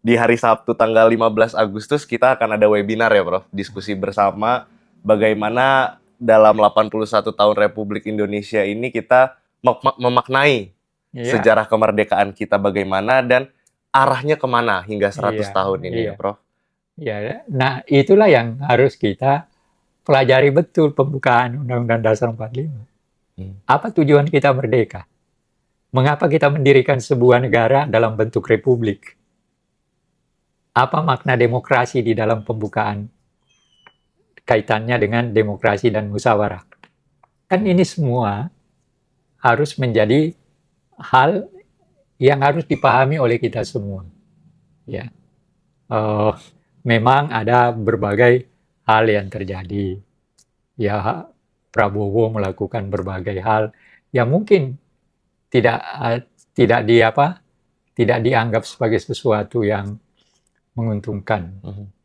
di hari Sabtu tanggal 15 Agustus kita akan ada webinar ya Prof, diskusi bersama bagaimana dalam 81 tahun Republik Indonesia ini kita memaknai Iya, sejarah kemerdekaan kita bagaimana dan arahnya kemana hingga 100 iya, tahun ini ya iya, Prof. iya. Nah, itulah yang harus kita pelajari betul pembukaan Undang-Undang Dasar 45. Hmm. Apa tujuan kita merdeka? Mengapa kita mendirikan sebuah negara dalam bentuk republik? Apa makna demokrasi di dalam pembukaan kaitannya dengan demokrasi dan musyawarah? Kan ini semua harus menjadi hal yang harus dipahami oleh kita semua. Ya, uh, memang ada berbagai hal yang terjadi. Ya, Prabowo melakukan berbagai hal yang mungkin tidak tidak di apa, tidak dianggap sebagai sesuatu yang menguntungkan.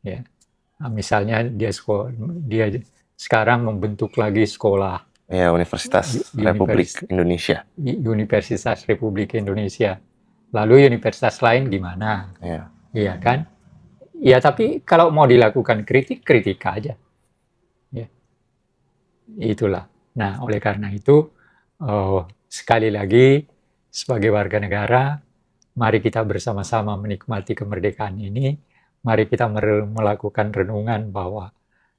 Ya, misalnya dia sekarang membentuk lagi sekolah Ya, Universitas Republik Indonesia. Universitas Republik Indonesia. Lalu universitas lain gimana? Ya. Iya kan? Ya, tapi kalau mau dilakukan kritik aja. Ya, itulah. Nah, oleh karena itu, sekali lagi, sebagai warga negara, mari kita bersama-sama menikmati kemerdekaan ini. Mari kita melakukan renungan bahwa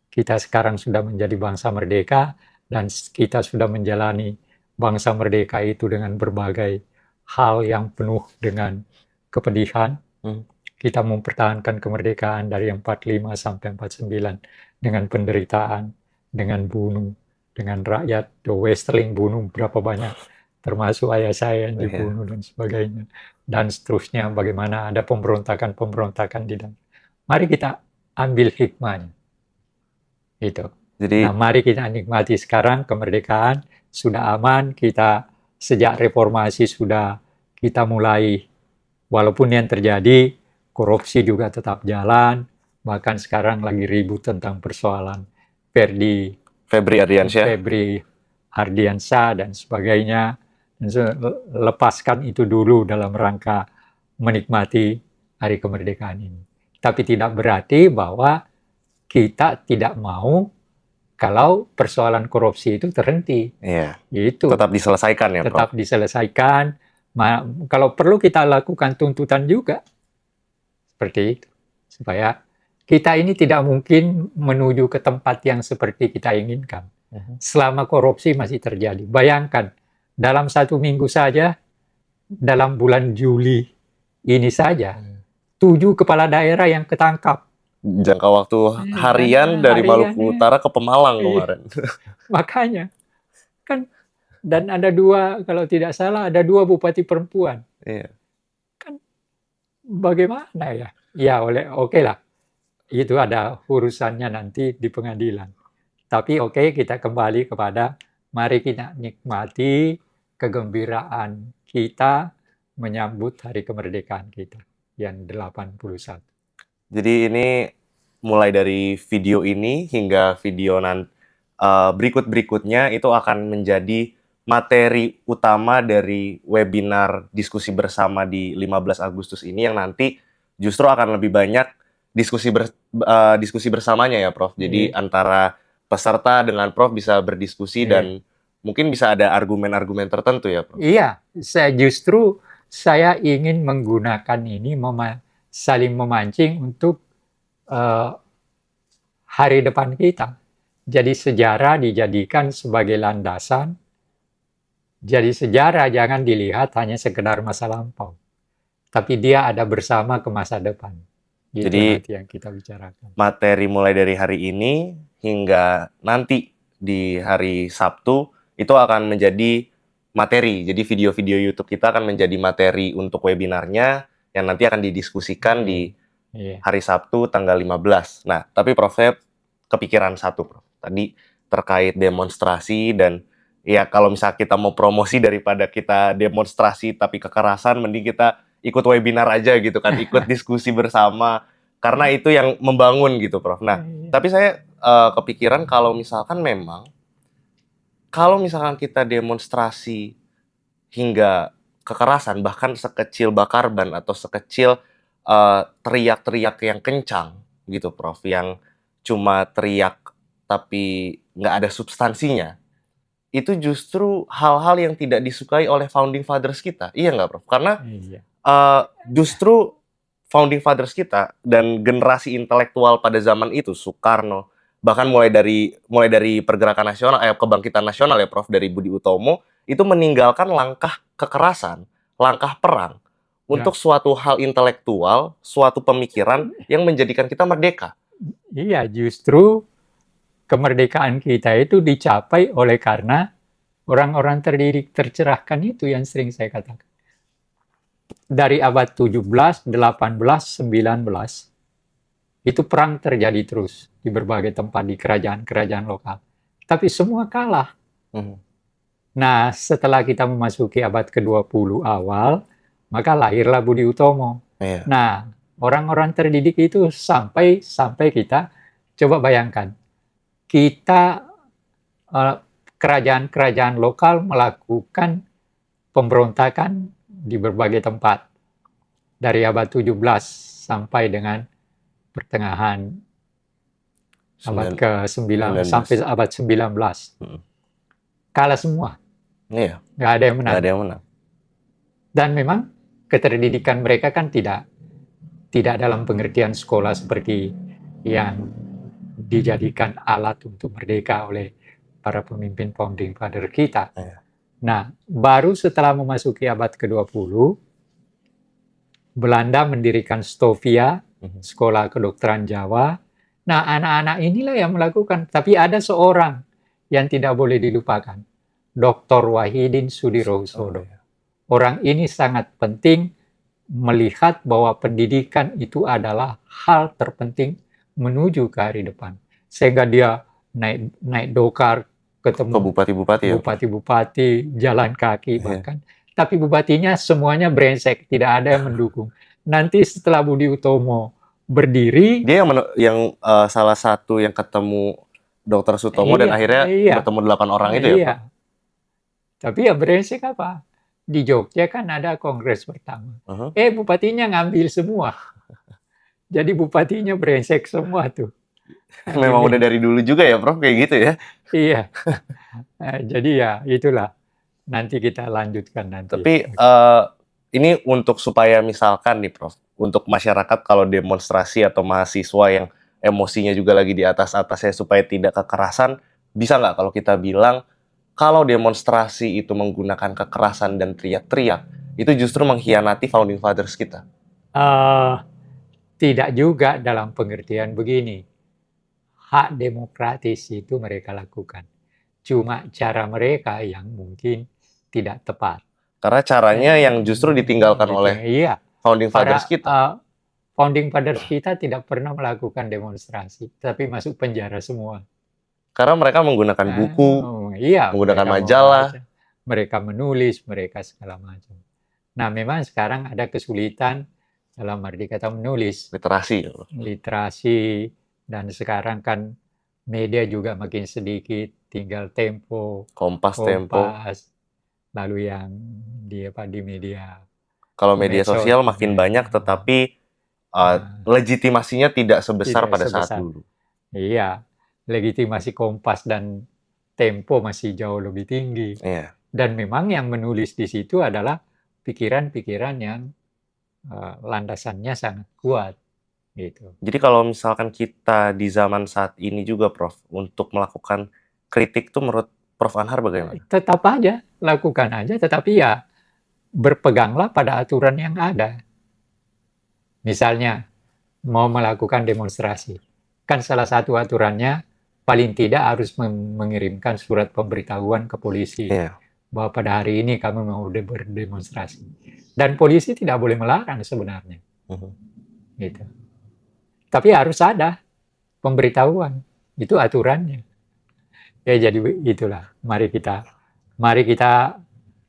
kita sekarang sudah menjadi bangsa merdeka dan kita sudah menjalani bangsa merdeka itu dengan berbagai hal yang penuh dengan kepedihan. Kita mempertahankan kemerdekaan dari 45 sampai 49 dengan penderitaan, dengan bunuh, dengan rakyat, The Westerling bunuh berapa banyak, termasuk ayah saya yang dibunuh dan sebagainya. Dan seterusnya bagaimana ada pemberontakan-pemberontakan di dalam. Mari kita ambil hikmahnya. Itu. Jadi, Nah, mari kita nikmati sekarang kemerdekaan, sudah aman, kita sejak reformasi sudah kita mulai, walaupun yang terjadi, korupsi juga tetap jalan, bahkan sekarang lagi ribut tentang persoalan Febri Ardiansyah dan sebagainya. Lepaskan itu dulu dalam rangka menikmati hari kemerdekaan ini. Tapi tidak berarti bahwa kita tidak mau kalau persoalan korupsi itu terhenti. Iya. Itu Tetap diselesaikan ya, tetap Prof. diselesaikan. Kalau perlu kita lakukan tuntutan juga seperti itu, supaya kita ini tidak mungkin menuju ke tempat yang seperti kita inginkan. Selama korupsi masih terjadi. Bayangkan, dalam 1 minggu saja, dalam bulan Juli ini saja, 7 kepala daerah yang ketangkap. Jangka waktu harian dari Maluku Utara ke Pemalang kemarin. Makanya, kan, dan ada 2, kalau tidak salah, ada 2 bupati perempuan. Iya. Kan, bagaimana ya? Ya, oke lah. Itu ada urusannya nanti di pengadilan. Tapi oke, kita kembali kepada mari kita nikmati kegembiraan kita menyambut hari kemerdekaan kita yang 81. Jadi ini mulai dari video ini hingga video berikut-berikutnya itu akan menjadi materi utama dari webinar diskusi bersama di 15 Agustus ini yang nanti justru akan lebih banyak diskusi bersamanya ya Prof. Jadi antara peserta dengan Prof bisa berdiskusi dan mungkin bisa ada argumen-argumen tertentu ya Prof. Iya, saya ingin menggunakan ini saling memancing untuk hari depan kita. Jadi sejarah dijadikan sebagai landasan. Jadi sejarah jangan dilihat hanya sekedar masa lampau. Tapi dia ada bersama ke masa depan. Itu Jadi nanti yang kita bicarakan. Materi mulai dari hari ini hingga nanti di hari Sabtu itu akan menjadi materi. Jadi video-video YouTube kita akan menjadi materi untuk webinarnya yang nanti akan didiskusikan di hari Sabtu tanggal 15. Nah, tapi Prof, saya kepikiran satu, Prof. Tadi terkait demonstrasi dan ya kalau misalnya kita mau promosi daripada kita demonstrasi tapi kekerasan, mending kita ikut webinar aja gitu kan, ikut diskusi bersama. Karena itu yang membangun gitu, Prof. Nah, tapi saya kepikiran kalau misalkan kita demonstrasi hingga kekerasan, bahkan sekecil bakar ban atau sekecil teriak-teriak yang kencang gitu, Prof, yang cuma teriak tapi nggak ada substansinya, itu justru hal-hal yang tidak disukai oleh founding fathers kita, iya nggak, Prof? Karena Iya. justru founding fathers kita dan generasi intelektual pada zaman itu, Soekarno, bahkan mulai dari pergerakan nasional, kebangkitan nasional ya, Prof, dari Budi Utomo, itu meninggalkan langkah kekerasan, langkah perang Ya, untuk suatu hal intelektual, suatu pemikiran yang menjadikan kita merdeka. iya, justru kemerdekaan kita itu dicapai oleh karena orang-orang terdidik tercerahkan itu yang sering saya katakan. Dari abad 17, 18, 19, itu perang terjadi terus di berbagai tempat di kerajaan-kerajaan lokal. Tapi semua kalah. Mhm. Nah, setelah kita memasuki abad ke-20 awal, maka lahirlah Budi Utomo. Iya. Nah, orang-orang terdidik itu sampai kita coba bayangkan, kita kerajaan-kerajaan lokal melakukan pemberontakan di berbagai tempat dari abad 17 sampai dengan pertengahan abad ke-9 sampai abad 19. Kalah semua. Iya. Nggak ada yang menang. Nggak ada yang menang. Dan memang keterdidikan mereka kan tidak dalam pengertian sekolah seperti yang dijadikan alat untuk merdeka oleh para pemimpin founding father kita. Iya. Nah, baru setelah memasuki abad ke-20, Belanda mendirikan Stovia, sekolah kedokteran Jawa. Nah, anak-anak inilah yang melakukan. Tapi ada seorang yang tidak boleh dilupakan, Dr. Wahidin Sudirohusodo. Orang ini sangat penting melihat bahwa pendidikan itu adalah hal terpenting menuju ke hari depan. Sehingga dia naik dokar ketemu Ke bupati-bupati ya? bupati-bupati, jalan kaki bahkan. Tapi bupatinya semuanya brengsek, tidak ada yang mendukung. Nanti setelah Budi Utomo berdiri, dia yang salah satu yang ketemu Dr. Sutomo dan akhirnya bertemu 8 orang itu ya, Pak? Tapi ya brengsek apa? Di Jogja kan ada kongres pertama. Bupatinya ngambil semua. Jadi bupatinya brengsek semua tuh. Memang udah dari dulu juga ya, Prof, kayak gitu ya? Iya. Jadi ya itulah. Nanti kita lanjutkan nanti. Tapi ini untuk supaya misalkan nih, Prof, untuk masyarakat kalau demonstrasi atau mahasiswa yang emosinya juga lagi di atas-atasnya supaya tidak kekerasan, bisa nggak kalau kita bilang kalau demonstrasi itu menggunakan kekerasan dan teriak-teriak, itu justru mengkhianati founding fathers kita? Tidak juga dalam pengertian begini. Hak demokratis itu mereka lakukan. Cuma cara mereka yang mungkin tidak tepat. Karena caranya yang justru ditinggalkan oleh founding fathers kita. Founding fathers kita tidak pernah melakukan demonstrasi, tapi masuk penjara semua. Karena mereka menggunakan buku, menggunakan majalah. Mereka menulis, mereka segala macam. Nah, memang sekarang ada kesulitan dalam arti kata menulis. Literasi. Dan sekarang kan media juga makin sedikit, tinggal Tempo, Kompas. Lalu yang di media. Kalau media sosial makin banyak, tetapi legitimasinya tidak sebesar pada saat dulu. Iya, legitimasi Kompas dan Tempo masih jauh lebih tinggi. Iya. Dan memang yang menulis di situ adalah pikiran-pikiran yang landasannya sangat kuat. Gitu. Jadi kalau misalkan kita di zaman saat ini juga, Prof, untuk melakukan kritik tuh menurut Prof Anhar bagaimana? Tetap aja, lakukan aja, tetapi ya berpeganglah pada aturan yang ada. Misalnya, mau melakukan demonstrasi. Kan salah satu aturannya, paling tidak harus mengirimkan surat pemberitahuan ke polisi. Bahwa pada hari ini kami mau berdemonstrasi. Dan polisi tidak boleh melarang sebenarnya. Gitu. Tapi harus ada pemberitahuan. Itu aturannya. Ya jadi itulah. Mari kita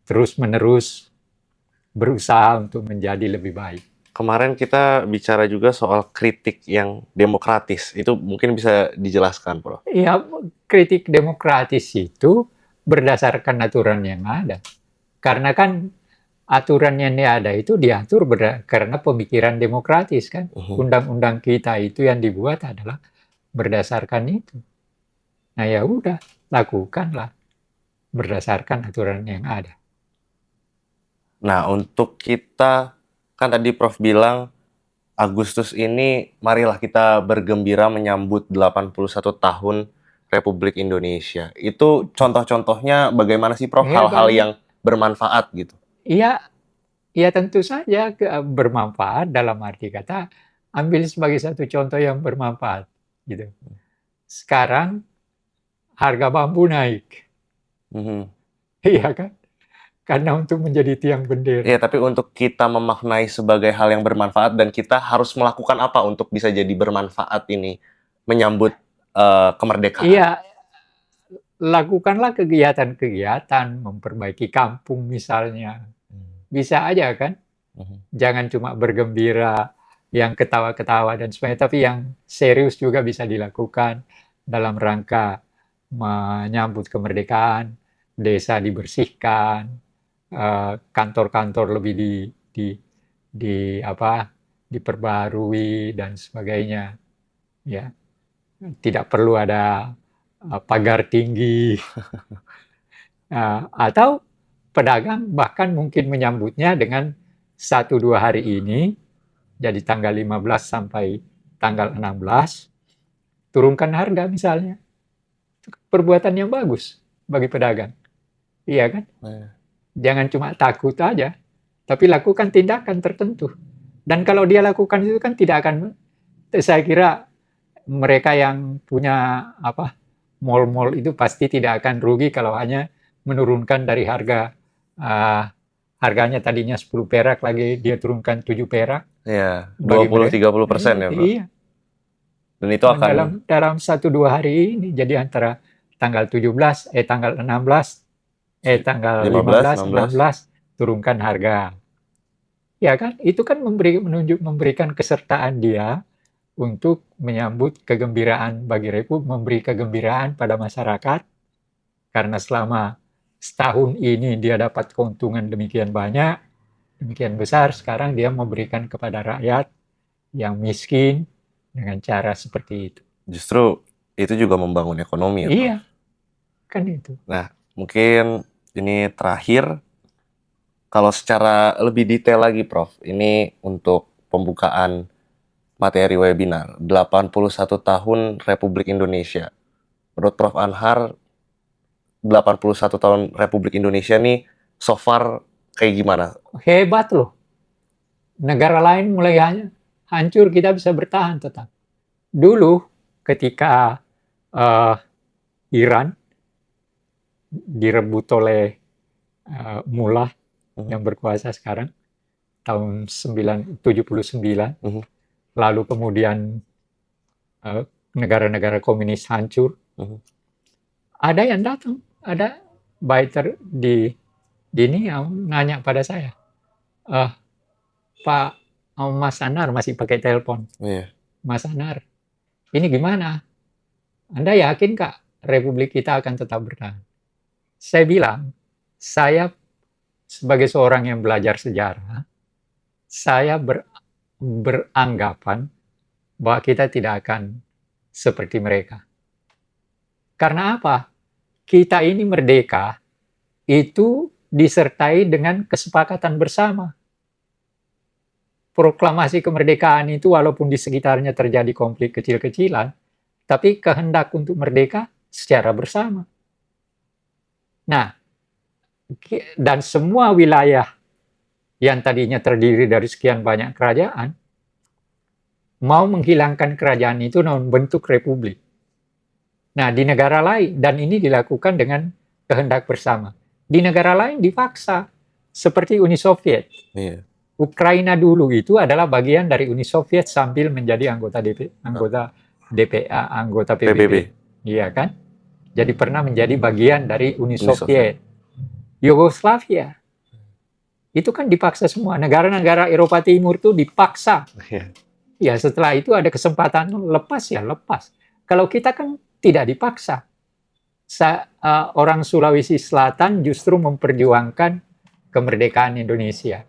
terus-menerus berusaha untuk menjadi lebih baik. Kemarin kita bicara juga soal kritik yang demokratis. Itu mungkin bisa dijelaskan, Prof? Ya, kritik demokratis itu berdasarkan aturan yang ada. Karena kan aturan yang ada itu diatur karena pemikiran demokratis kan. Undang-undang kita itu yang dibuat adalah berdasarkan itu. Nah ya udah, lakukanlah berdasarkan aturan yang ada. Nah, untuk kita, kan tadi Prof bilang, Agustus ini marilah kita bergembira menyambut 81 tahun Republik Indonesia. Itu contoh-contohnya bagaimana sih Prof? Ya Hal-hal banyak. yang bermanfaat gitu. Iya, ya tentu saja bermanfaat dalam arti kata ambil sebagai satu contoh yang bermanfaat gitu. Sekarang harga bambu naik, Mhm. iya kan? Karena untuk menjadi tiang bendera. Iya, tapi untuk kita memaknai sebagai hal yang bermanfaat dan kita harus melakukan apa untuk bisa jadi bermanfaat ini menyambut kemerdekaan. Iya, lakukanlah kegiatan-kegiatan, memperbaiki kampung misalnya. Bisa aja kan? Jangan cuma bergembira, yang ketawa-ketawa dan sebagainya, tapi yang serius juga bisa dilakukan dalam rangka menyambut kemerdekaan, desa dibersihkan, kantor-kantor lebih diperbarui dan sebagainya. Ya, tidak perlu ada pagar tinggi. Atau pedagang bahkan mungkin menyambutnya dengan 1-2 hari ini, jadi tanggal 15 sampai tanggal 16, turunkan harga misalnya. Itu perbuatan yang bagus bagi pedagang. Iya kan? Jangan cuma takut aja, tapi lakukan tindakan tertentu. Dan kalau dia lakukan itu kan tidak akan, saya kira mereka yang punya mall-mall itu pasti tidak akan rugi kalau hanya menurunkan dari harganya tadinya 10 perak lagi dia turunkan 7 perak. Iya, Bagi 20-30% ya, Bro. Iya. Dan itu akan dalam 1-2 hari ini, jadi antara tanggal 17, tanggal 16, tanggal 15, 16 turunkan harga. Ya kan? Itu kan memberikan kesertaan dia untuk menyambut kegembiraan bagi Republik, memberi kegembiraan pada masyarakat, karena selama setahun ini dia dapat keuntungan demikian banyak, demikian besar, sekarang dia memberikan kepada rakyat yang miskin dengan cara seperti itu. Justru itu juga membangun ekonomi ya, Prof? Iya, kan itu. Nah, mungkin ini terakhir, kalau secara lebih detail lagi, Prof, ini untuk pembukaan materi webinar 81 tahun Republik Indonesia. Menurut Prof Anhar, 81 tahun Republik Indonesia nih so far kayak gimana? Hebat loh. Negara lain mulai hancur, kita bisa bertahan tetap. Dulu ketika Iran direbut oleh Mullah yang berkuasa sekarang tahun 79, lalu kemudian negara-negara komunis hancur, ada yang datang, ada baiter di ini yang nanya pada saya, Pak Mas Anar, masih pakai telepon, Mas Anar, ini gimana? Anda yakin Kak Republik kita akan tetap bertahan? Saya bilang, saya sebagai seorang yang belajar sejarah, saya beranggapan bahwa kita tidak akan seperti mereka. Karena apa? Kita ini merdeka itu disertai dengan kesepakatan bersama. Proklamasi kemerdekaan itu walaupun di sekitarnya terjadi konflik kecil-kecilan, tapi kehendak untuk merdeka secara bersama. Nah, dan semua wilayah yang tadinya terdiri dari sekian banyak kerajaan, mau menghilangkan kerajaan itu membentuk republik. Nah, di negara lain, dan ini dilakukan dengan kehendak bersama. Di negara lain dipaksa, seperti Uni Soviet. Ukraina dulu itu adalah bagian dari Uni Soviet sambil menjadi anggota DPA, anggota PBB. Iya kan? Jadi pernah menjadi bagian dari Uni Soviet. Yugoslavia itu kan dipaksa semua. Negara-negara Eropa Timur itu dipaksa. Ya setelah itu ada kesempatan lepas ya lepas. Kalau kita kan tidak dipaksa. Orang Sulawesi Selatan justru memperjuangkan kemerdekaan Indonesia.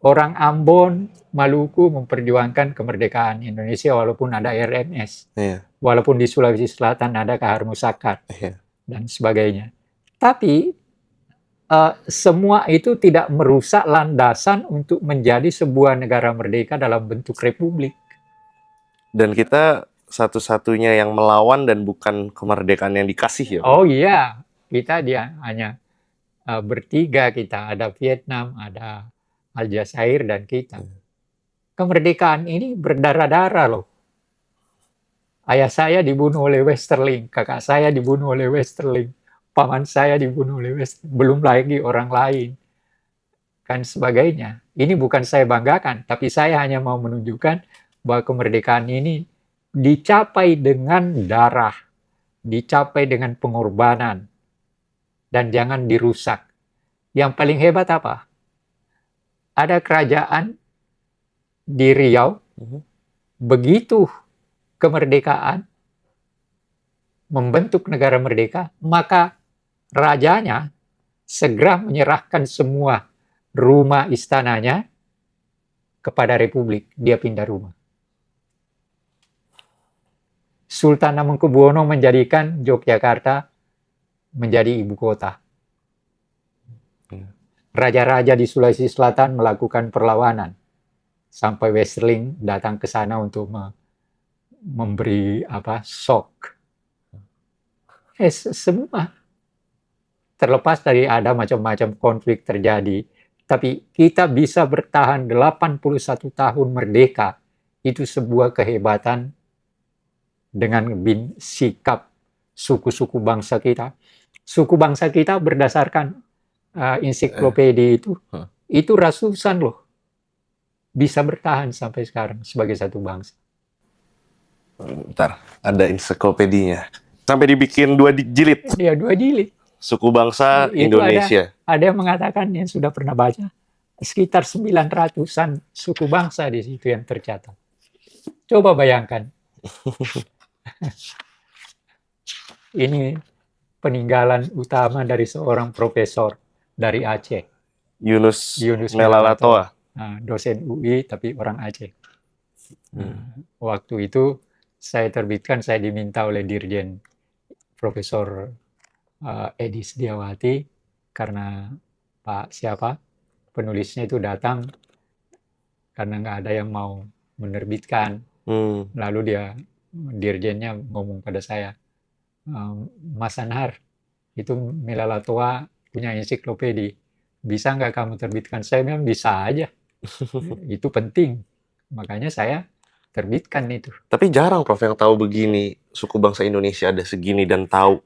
Orang Ambon, Maluku memperjuangkan kemerdekaan Indonesia walaupun ada RMS. Iya. Walaupun di Sulawesi Selatan ada Kahar Musakar Iya. dan sebagainya. Tapi semua itu tidak merusak landasan untuk menjadi sebuah negara merdeka dalam bentuk republik. Dan kita satu-satunya yang melawan dan bukan kemerdekaan yang dikasih ya, Prof? Oh iya, kita hanya bertiga, kita ada Vietnam, ada Aljazair, dan kita. Kemerdekaan ini berdarah-darah loh. Ayah saya dibunuh oleh Westerling, kakak saya dibunuh oleh Westerling, paman saya dibunuh oleh Westerling, belum lagi orang lain, kan sebagainya. Ini bukan saya banggakan, tapi saya hanya mau menunjukkan bahwa kemerdekaan ini dicapai dengan darah, dicapai dengan pengorbanan, dan jangan dirusak. Yang paling hebat apa? Ada kerajaan di Riau, begitu kemerdekaan, membentuk negara merdeka, maka rajanya segera menyerahkan semua rumah istananya kepada republik. Dia pindah rumah. Sultan Hamengkubuwono menjadikan Yogyakarta menjadi ibu kota. Raja-raja di Sulawesi Selatan melakukan perlawanan sampai Westerling datang ke sana untuk memberi shock. Semua terlepas dari ada macam-macam konflik terjadi, tapi kita bisa bertahan 81 tahun merdeka, itu sebuah kehebatan dengan sikap suku-suku bangsa kita. Suku bangsa kita berdasarkan ensiklopedia itu ratusan loh, bisa bertahan sampai sekarang sebagai satu bangsa. Bentar, ada ensiklopedinya. Sampai dibikin 2 jilid. Iya, 2 jilid. Suku bangsa Indonesia. Ada yang mengatakan, yang sudah pernah baca, sekitar 900-an suku bangsa di situ yang tercatat. Coba bayangkan. Ini peninggalan utama dari seorang profesor dari Aceh. Yunus Melalatoa. Dosen UI tapi orang Aceh. Waktu itu saya terbitkan, saya diminta oleh Dirjen Profesor Edi Setiawati, karena penulisnya itu datang karena nggak ada yang mau menerbitkan. Lalu dirjennya ngomong pada saya, Mas Anhar, itu Melalatoa punya ensiklopedia, bisa nggak kamu terbitkan? Saya bilang bisa aja, itu penting, makanya saya terbitkan itu. Tapi jarang Prof yang tahu begini, suku bangsa Indonesia ada segini dan tahu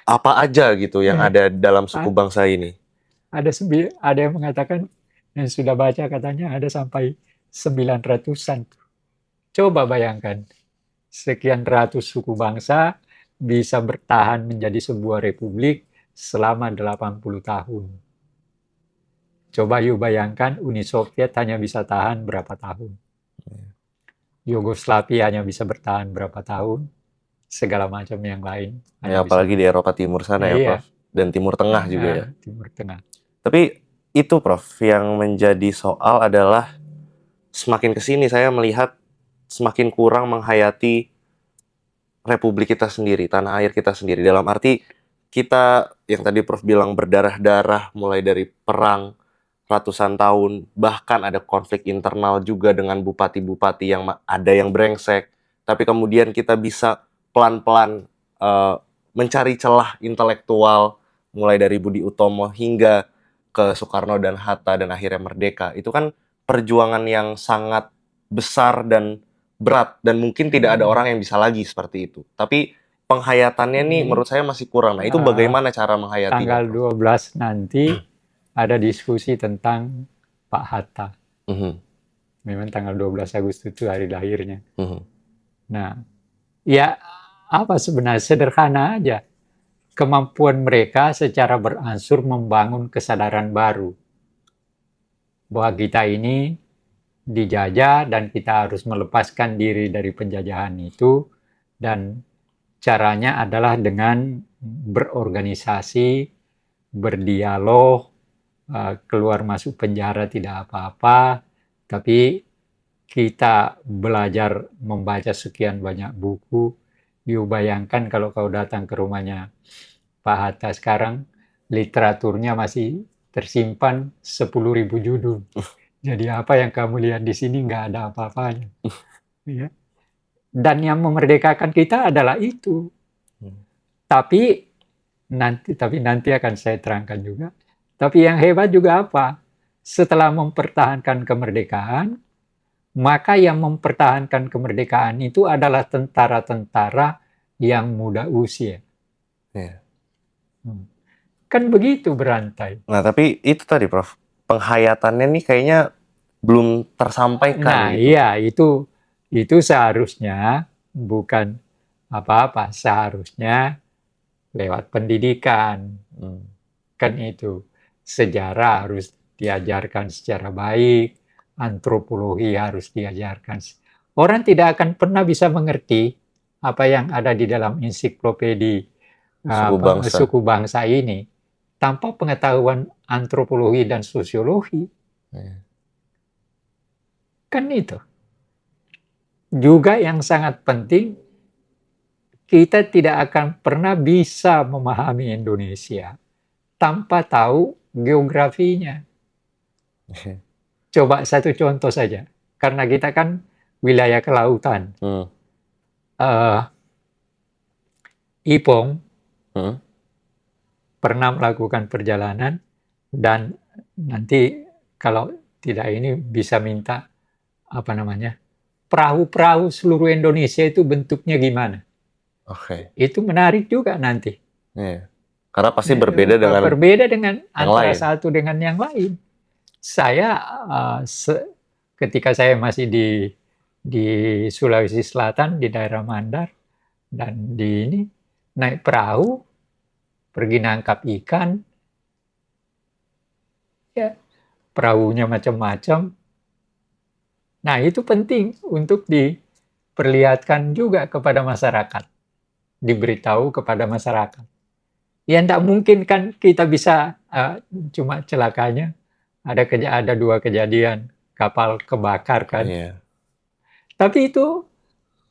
apa aja gitu yang ada dalam suku bangsa ini. Ada yang mengatakan, yang sudah baca katanya ada sampai 900-an. Coba bayangkan, sekian ratus suku bangsa bisa bertahan menjadi sebuah republik selama 80 tahun. Coba yuk bayangkan, Uni Soviet hanya bisa tahan berapa tahun. Yugoslavia hanya bisa bertahan berapa tahun. Segala macam yang lain. Ya, apalagi di Eropa Timur sana ya, Prof. Dan Timur Tengah juga ya. Timur Tengah. Tapi itu, Prof, yang menjadi soal adalah semakin kesini saya melihat semakin kurang menghayati republik kita sendiri, tanah air kita sendiri. Dalam arti kita, yang tadi Prof bilang berdarah-darah, mulai dari perang ratusan tahun, bahkan ada konflik internal juga dengan bupati-bupati yang ada yang brengsek, tapi kemudian kita bisa pelan-pelan mencari celah intelektual, mulai dari Budi Utomo hingga ke Soekarno dan Hatta dan akhirnya merdeka. Itu kan perjuangan yang sangat besar dan berat, dan mungkin tidak ada orang yang bisa lagi seperti itu. Tapi penghayatannya nih menurut saya masih kurang. Nah, itu bagaimana cara menghayatinya? Tanggal 12 nanti ada diskusi tentang Pak Hatta. Memang tanggal 12 Agustus itu hari lahirnya. Nah, ya apa sebenarnya, sederhana aja. Kemampuan mereka secara berangsur membangun kesadaran baru. Bahwa kita ini dijajah dan kita harus melepaskan diri dari penjajahan itu. Dan caranya adalah dengan berorganisasi, berdialog, keluar masuk penjara tidak apa-apa, tapi kita belajar membaca sekian banyak buku. You bayangkan kalau kau datang ke rumahnya Pak Hatta sekarang, literaturnya masih tersimpan 10.000 judul. Jadi apa yang kamu lihat di sini nggak ada apa-apanya. Ya. Dan yang memerdekakan kita adalah itu. Tapi nanti akan saya terangkan juga. Tapi yang hebat juga apa? Setelah mempertahankan kemerdekaan, maka yang mempertahankan kemerdekaan itu adalah tentara-tentara yang muda usia. Iya. Kan begitu berantai. Nah, tapi itu tadi, Prof. Penghayatannya nih kayaknya belum tersampaikan Nah, gitu. iya itu seharusnya bukan apa-apa, seharusnya lewat pendidikan. Kan itu sejarah harus diajarkan secara baik, antropologi harus diajarkan. Orang tidak akan pernah bisa mengerti apa yang ada di dalam ensiklopedi Suku bangsa. suku bangsa ini tanpa pengetahuan antropologi dan sosiologi. Iya. Kan itu. Juga yang sangat penting, kita tidak akan pernah bisa memahami Indonesia tanpa tahu geografinya. Coba satu contoh saja. Karena kita kan wilayah kelautan. Ipong pernah melakukan perjalanan dan nanti kalau tidak ini bisa minta apa namanya, perahu-perahu seluruh Indonesia itu bentuknya gimana. Oke. Itu menarik juga nanti. Iya. Karena pasti berbeda dengan antara lain. satu dengan yang lain. Saya ketika saya masih di Sulawesi Selatan di daerah Mandar dan di ini naik perahu pergi nangkap ikan, ya perahunya macam-macam. Nah itu penting untuk diperlihatkan juga kepada masyarakat, diberitahu kepada masyarakat. Ya tidak mungkin kan kita bisa cuma celakanya ada 2 kejadian kapal kebakar kan. Iya. Tapi itu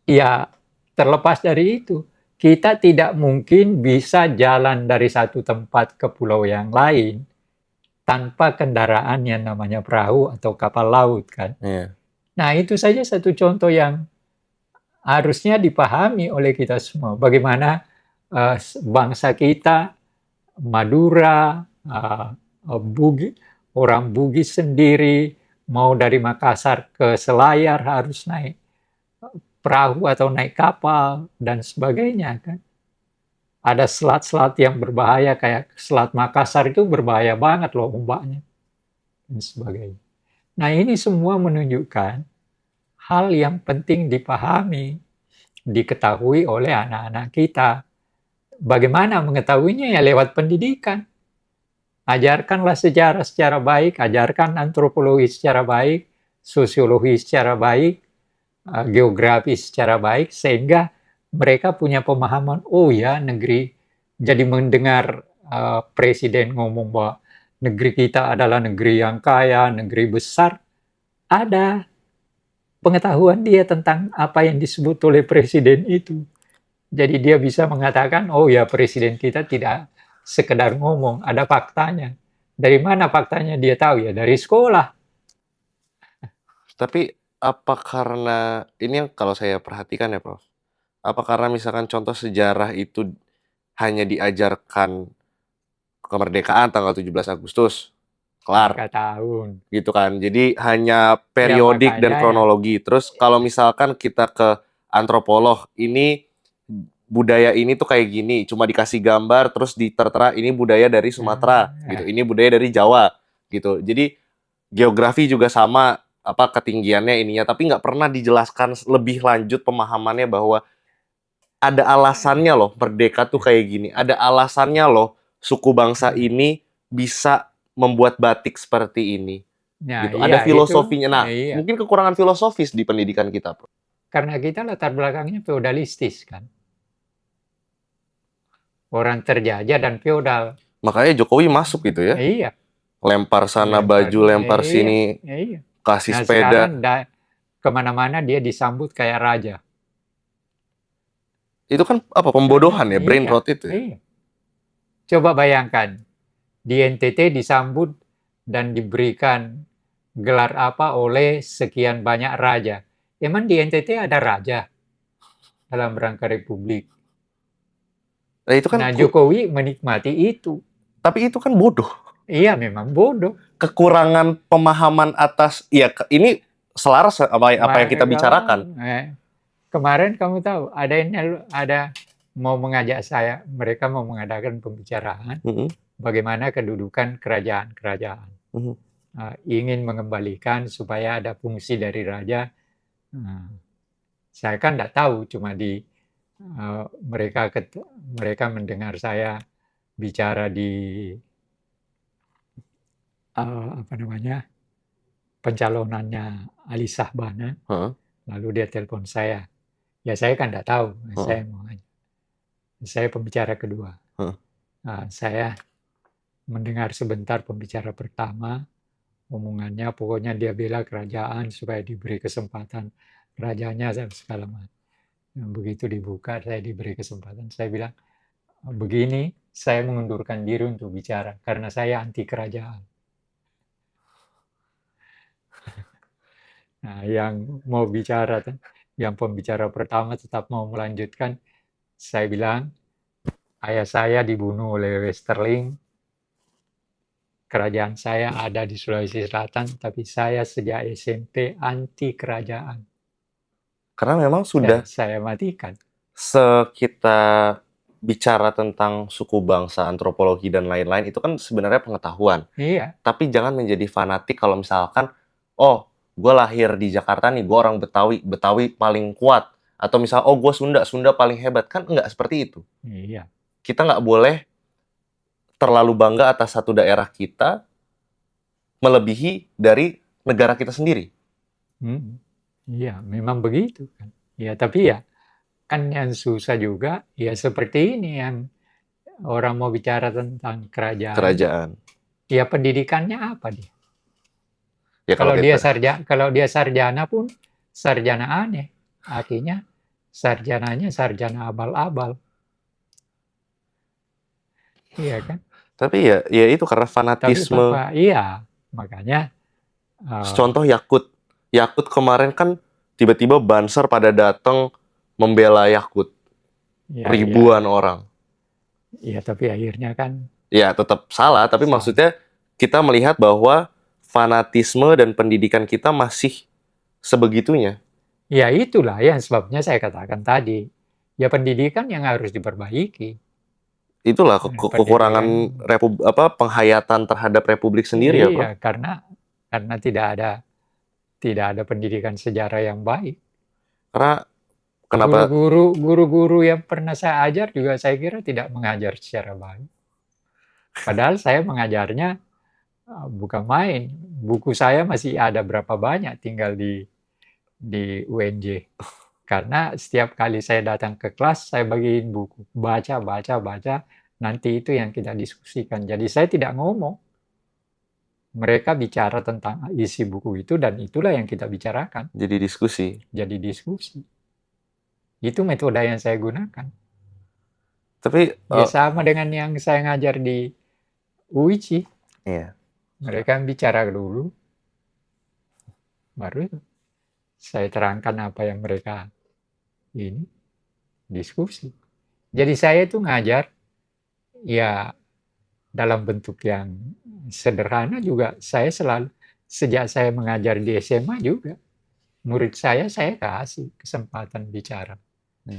ya terlepas dari itu, kita tidak mungkin bisa jalan dari satu tempat ke pulau yang lain tanpa kendaraan yang namanya perahu atau kapal laut kan. Iya. Nah itu saja satu contoh yang harusnya dipahami oleh kita semua. Bagaimana bangsa kita, Madura, orang Bugis sendiri, mau dari Makassar ke Selayar harus naik perahu atau naik kapal dan sebagainya kan. Ada selat-selat yang berbahaya kayak Selat Makassar itu berbahaya banget loh ombaknya dan sebagainya. Nah ini semua menunjukkan hal yang penting dipahami, diketahui oleh anak-anak kita. Bagaimana mengetahuinya ya lewat pendidikan. Ajarkanlah sejarah secara baik, ajarkan antropologi secara baik, sosiologi secara baik, geografi secara baik, sehingga mereka punya pemahaman, oh ya negeri, jadi mendengar presiden ngomong bahwa negeri kita adalah negeri yang kaya, negeri besar, ada pengetahuan dia tentang apa yang disebut oleh presiden itu. Jadi dia bisa mengatakan, oh ya presiden kita tidak sekedar ngomong, ada faktanya. Dari mana faktanya dia tahu ya? Dari sekolah. Tapi apa karena ini yang kalau saya perhatikan ya, Prof. Apa karena misalkan contoh sejarah itu hanya diajarkan kemerdekaan tanggal 17 Agustus, kelar, 4 tahun. gitu kan. Jadi hanya periodik dan makanya kronologi. Terus kalau misalkan kita ke antropolog, ini budaya ini tuh kayak gini, cuma dikasih gambar terus ditertera ini budaya dari Sumatera, gitu. Ini budaya dari Jawa, gitu. Jadi geografi juga sama, apa ketinggiannya ininya, tapi nggak pernah dijelaskan lebih lanjut pemahamannya bahwa ada alasannya loh merdeka tuh kayak gini. Ada alasannya loh suku bangsa ini bisa membuat batik seperti ini. Nah, Gitu. iya, Ada filosofinya. itu, Nah, iya. mungkin kekurangan filosofis di pendidikan kita, Bro. Karena kita latar belakangnya feodalistis kan. Orang terjajah dan feodal. Makanya Jokowi masuk gitu ya. Iya. lempar sana lempar. baju, lempar Iya, sini, iya. kasih Nah sepeda. sekarang kemana-mana dia disambut kayak raja. Itu kan apa, Karena pembodohan ya, brain iya, rot itu ya? iya. Coba bayangkan, di NTT disambut dan diberikan gelar apa oleh sekian banyak raja. Emang di NTT ada raja dalam rangka republik. Nah, itu kan Nah, Jokowi menikmati itu. tapi itu kan bodoh. Iya, memang bodoh. Kekurangan pemahaman atas, ya ini selaras apa yang kita bicarakan. Kemarin kamu tahu ada mau mengajak saya, mereka mau mengadakan pembicaraan Mhm, bagaimana kedudukan kerajaan-kerajaan. mhm. Ingin mengembalikan supaya ada fungsi dari raja. Saya kan tidak tahu, cuma mereka mendengar saya bicara di apa namanya pencalonannya Ali Sahbana, Heeh, lalu dia telepon saya. Ya saya kan tidak tahu, heeh, saya pembicara kedua. heeh. Saya mendengar sebentar pembicara pertama, omongannya pokoknya dia bela kerajaan supaya diberi kesempatan rajanya segala macam. Begitu dibuka, saya diberi kesempatan. Saya bilang, begini, saya mengundurkan diri untuk bicara karena saya anti kerajaan. Nah, yang mau bicara, yang pembicara pertama tetap mau melanjutkan. Saya bilang, ayah saya dibunuh oleh Westerling. Kerajaan saya ada di Sulawesi Selatan, tapi saya sejak SMP anti kerajaan. Karena memang sudah Saya matikan. kita bicara tentang suku bangsa, antropologi dan lain-lain itu kan sebenarnya pengetahuan. Iya, Tapi jangan menjadi fanatik kalau misalkan, oh, gue lahir di Jakarta nih, gue orang Betawi, Betawi paling kuat. Atau misal, oh, gue Sunda, Sunda paling hebat. Kan nggak seperti itu. iya. Kita nggak boleh terlalu bangga atas satu daerah kita melebihi dari negara kita sendiri. Iya, memang begitu kan. Ya, tapi ya kan yang susah juga ya seperti ini yang orang mau bicara tentang kerajaan. Kerajaan. Ya pendidikannya apa dia? Ya kalau Kalau dia sarjana pun sarjana aneh. Akhirnya sarjananya sarjana abal-abal. Iya kan? tapi ya itu karena Tapi fanatisme. iya, makanya Contoh Yakult. Yakult kemarin kan tiba-tiba Banser pada datang membela Yakult. ya, Ribuan orang. ya tapi akhirnya kan Ya tetap salah, tapi salah. maksudnya kita melihat bahwa fanatisme dan pendidikan kita masih sebegitunya. Ya itulah yang sebabnya saya katakan tadi. Ya pendidikan yang harus diperbaiki. Itulah Pendidikan. kekurangan penghayatan terhadap republik sendiri ya, Prof. Iya, karena tidak ada pendidikan sejarah yang baik. Karena kenapa Guru-guru yang pernah saya ajar juga saya kira tidak mengajar secara baik. Padahal saya mengajarnya bukan main. Buku saya masih ada berapa banyak tinggal di UNJ. Karena setiap kali saya datang ke kelas, saya bagiin buku. Baca. Nanti itu yang kita diskusikan. Jadi saya tidak ngomong. Mereka bicara tentang isi buku itu dan itulah yang kita bicarakan. jadi diskusi. Jadi diskusi. Itu metode yang saya gunakan. Tapi Ya sama dengan yang saya ngajar di UICI. iya. Mereka bicara dulu. Baru saya terangkan apa yang mereka ini diskusi. Jadi saya itu ngajar ya dalam bentuk yang sederhana juga. Saya selalu sejak saya mengajar di SMA juga murid saya kasih kesempatan bicara.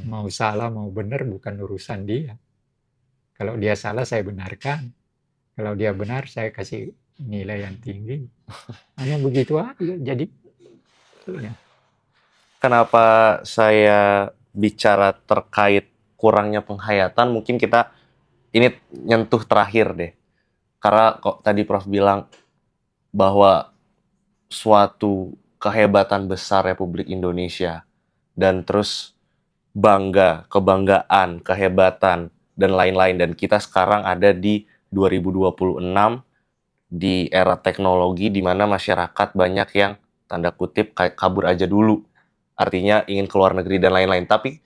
Mau salah mau benar bukan urusan dia. Kalau dia salah saya benarkan. Kalau dia benar saya kasih nilai yang tinggi. Hanya begitu aja. Jadi ya. Kenapa saya bicara terkait kurangnya penghayatan, mungkin kita ini nyentuh terakhir deh. Karena kok tadi Prof bilang bahwa suatu kehebatan besar Republik Indonesia dan terus kebanggaan, kehebatan dan lain-lain, dan kita sekarang ada di 2026 di era teknologi di mana masyarakat banyak yang tanda kutip kayak kabur aja dulu. Artinya ingin ke luar negeri dan lain-lain. Tapi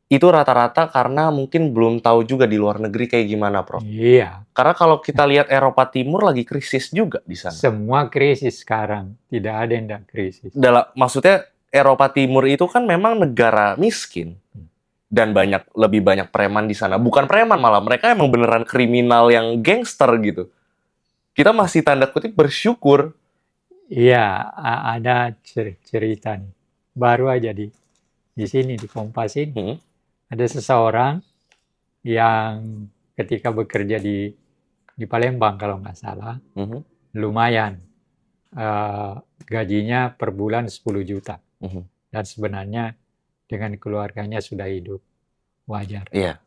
itu rata-rata karena mungkin belum tahu juga di luar negeri kayak gimana, Prof. Iya, Karena kalau kita lihat Eropa Timur lagi krisis juga di sana. semua krisis sekarang. Tidak ada yang tidak krisis. Maksudnya Eropa Timur itu kan memang negara miskin dan lebih banyak preman di sana. Bukan preman malah, mereka emang beneran kriminal yang gangster gitu. Kita masih tanda kutip bersyukur. Iya, ada cerita nih. Baru aja di sini di Kompas ini Hmm, ada seseorang yang ketika bekerja di Palembang kalau nggak salah, mhm, lumayan. Eh, gajinya per bulan 10 juta. mhm. Dan sebenarnya dengan keluarganya sudah hidup wajar. Iya,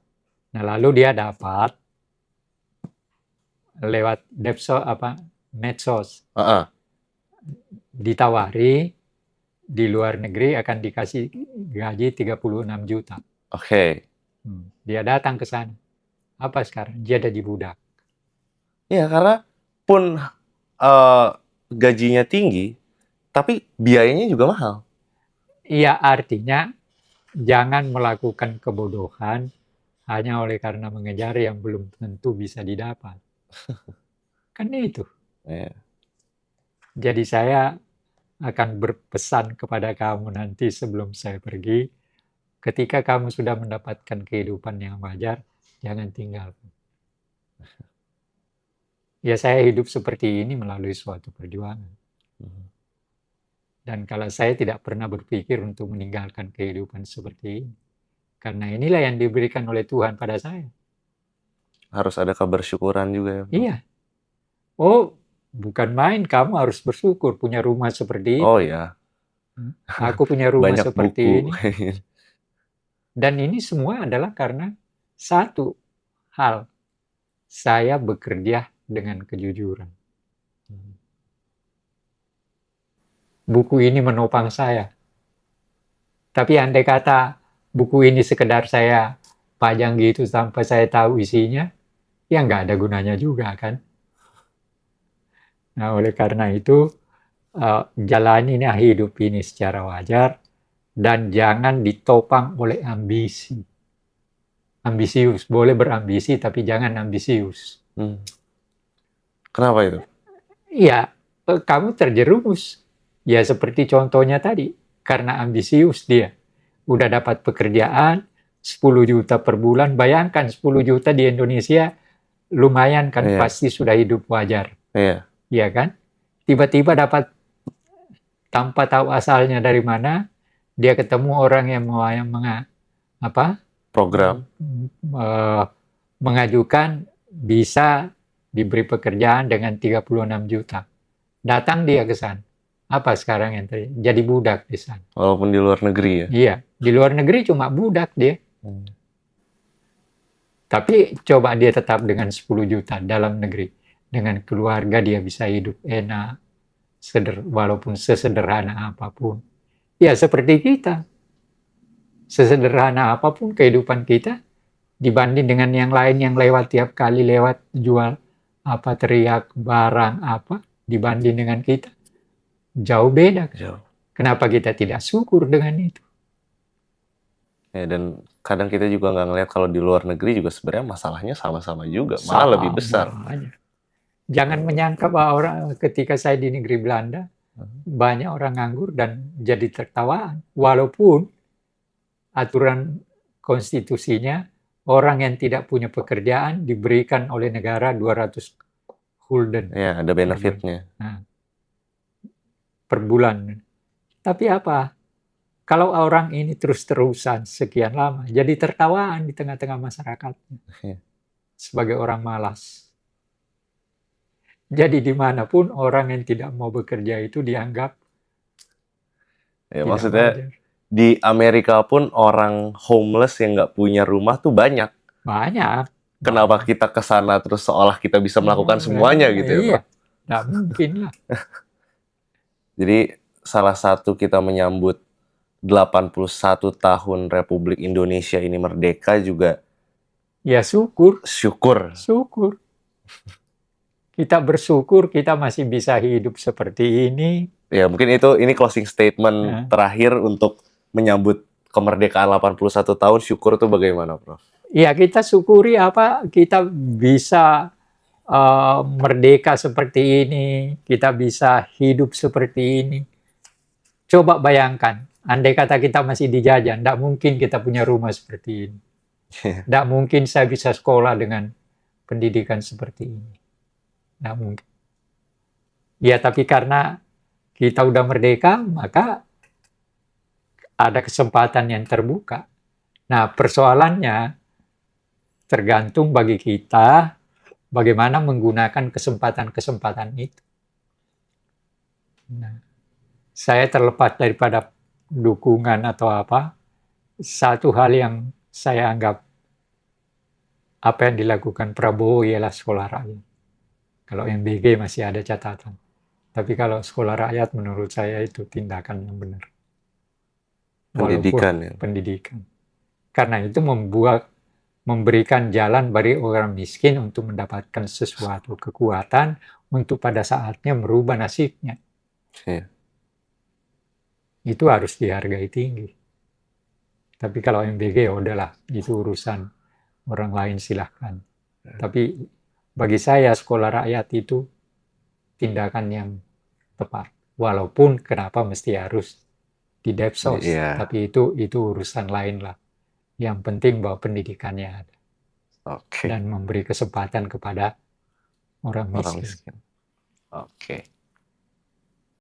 Nah, lalu dia dapat lewat medsos heeh, ditawari di luar negeri akan dikasih gaji 36 juta. oke. Dia datang ke sana. Apa sekarang? Dia jadi budak. Iya, karena pun gajinya tinggi, tapi biayanya juga mahal. Iya, artinya jangan melakukan kebodohan hanya oleh karena mengejar yang belum tentu bisa didapat. Kan itu. Iya. Jadi saya akan berpesan kepada kamu nanti sebelum saya pergi, ketika kamu sudah mendapatkan kehidupan yang wajar, jangan tinggalkan. Ya saya hidup seperti ini melalui suatu perjuangan. Mhm. Dan kalau saya tidak pernah berpikir untuk meninggalkan kehidupan seperti ini. Karena inilah yang diberikan oleh Tuhan pada saya. Harus ada kebersyukuran juga ya, Prof. Iya. Oh, bukan main, kamu harus bersyukur punya rumah seperti Oh itu. ya, Aku punya rumah banyak seperti buku. ini. Dan ini semua adalah karena satu hal, saya bekerja dengan kejujuran. Buku ini menopang saya. Tapi andai kata buku ini sekedar saya pajang gitu sampai saya tahu isinya, ya nggak ada gunanya juga kan. Nah oleh karena itu, jalanilah hidup ini secara wajar dan jangan ditopang oleh ambisi. Ambisius, boleh berambisi tapi jangan ambisius. Kenapa itu? Iya, kamu terjerumus. Ya seperti contohnya tadi, karena ambisius dia. Udah dapat pekerjaan, 10 juta per bulan, bayangkan 10 juta di Indonesia, lumayan kan, Iya. pasti sudah hidup wajar. Iya. Iya kan? Tiba-tiba dapat, tanpa tahu asalnya dari mana, dia ketemu orang yang mau Program. mengajukan bisa diberi pekerjaan dengan 36 juta. Datang dia ke sana. Apa sekarang yang terjadi? Jadi budak di sana. Walaupun di luar negeri ya. Iya, di luar negeri cuma budak dia. Tapi coba dia tetap dengan 10 juta dalam negeri. Dengan keluarga dia bisa hidup enak, walaupun sesederhana apapun. Ya seperti kita. Sesederhana apapun kehidupan kita, dibanding dengan yang lain yang lewat tiap kali lewat jual apa, teriak barang apa, dibanding dengan kita. Jauh beda. Jauh. Kenapa kita tidak syukur dengan itu? Ya, dan kadang kita juga nggak ngelihat kalau di luar negeri juga sebenarnya masalahnya sama-sama juga, malah lebih besar. Jangan menyangka bahwa ketika saya di negeri Belanda, banyak orang nganggur dan jadi tertawaan. Walaupun aturan konstitusinya, orang yang tidak punya pekerjaan diberikan oleh negara 200 gulden. Ya, ada benefitnya. Per bulan. Tapi apa? Kalau orang ini terus-terusan sekian lama, jadi tertawaan di tengah-tengah masyarakat. Sebagai orang malas. Jadi dimanapun orang yang tidak mau bekerja itu dianggap ya, maksudnya wajar. Di Amerika pun orang homeless yang nggak punya rumah tuh banyak. Banyak. Kenapa kita ke sana terus seolah kita bisa melakukan semuanya gitu ya, Iya, nggak mungkin lah. Jadi salah satu kita menyambut 81 tahun Republik Indonesia ini merdeka juga. Ya syukur. Syukur. Syukur. kita bersyukur kita masih bisa hidup seperti ini. Ya, mungkin ini closing statement Ya. terakhir untuk menyambut kemerdekaan 81 tahun, syukur itu bagaimana, Prof? Ya, kita syukuri kita bisa merdeka seperti ini, kita bisa hidup seperti ini. Coba bayangkan, andai kata kita masih dijajah, tidak mungkin kita punya rumah seperti ini. Tidak mungkin saya bisa sekolah dengan pendidikan seperti ini. Tidak mungkin. Ya, tapi karena kita udah merdeka, maka ada kesempatan yang terbuka. Nah, persoalannya tergantung bagi kita bagaimana menggunakan kesempatan-kesempatan itu. Nah, saya terlepas daripada dukungan atau apa, satu hal yang saya anggap apa yang dilakukan Prabowo ialah sekolah rakyat. Kalau MBG masih ada catatan. Tapi kalau sekolah rakyat menurut saya itu tindakan yang benar. Pendidikan, ya. Pendidikan. Karena itu memberikan jalan bagi orang miskin untuk mendapatkan sesuatu kekuatan untuk pada saatnya merubah nasibnya. Ya. Itu harus dihargai tinggi. Tapi kalau MBG ya udahlah, itu urusan orang lain silahkan. Tapi bagi saya sekolah rakyat itu tindakan yang tepat. Walaupun kenapa mesti harus di Depsos, tapi itu urusan lain lah. Yang penting bahwa pendidikannya ada. Dan memberi kesempatan kepada orang miskin. Oke.